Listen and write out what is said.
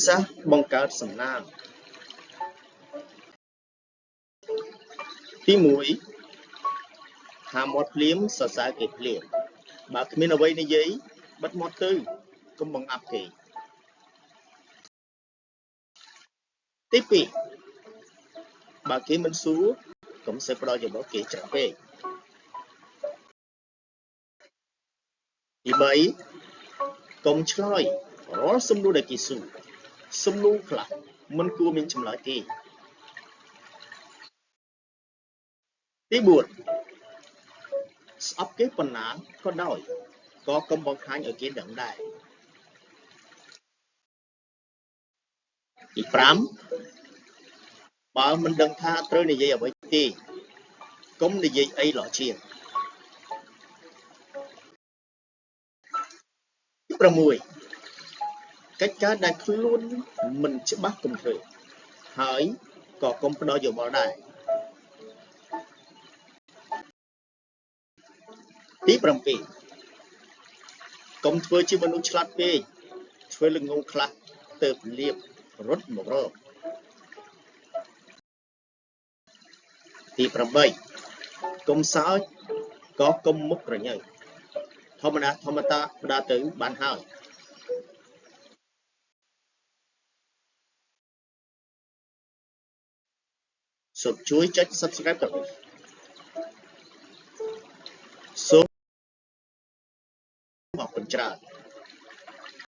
សាស្ត្របង្កើតសំណាងទី1ហាមាត់ភ្លាមសរសើរគេភ្លាមបើគ្មានអ្វីនិយាយបិទមាត់ទៅកុំបង្អាប់គេទី2បើគេមិនសួរកុំសេះផ្ដល់យោបល់គេច្រើនពេកទី3កុំឆ្លើយរាល់សំណួរដែលគេសួរសំណួរខ្លះមិនគួរមានចម្លើយទេទី4ស្អប់គេប៉ុណ្ណាក៏ដោយក៏កុំបង្ហាញឲ្យគេដឹងដែរទី5បើមិនដឹងថាត្រូវនិយាយអ្វីទេកុំនិយាយអីល្អជាងទី6កិច្ចការដែលខ្លួនមិនច្បាស់កុំធ្វើហើយក៏កុំផ្ដល់យោបល់ដែរទី7កុំធ្វើជាមនុស្សឆ្លាតពេកធ្វើល្ងងខ្លះទៅលៀបរត់មករកទី8កុំសើចក៏កុំមុខក្រញ៉ូវធម្មតាផ្ដាទៅបានហើយសូមជួយចុច Subscribe ទៅសូមអរគុណច្រើន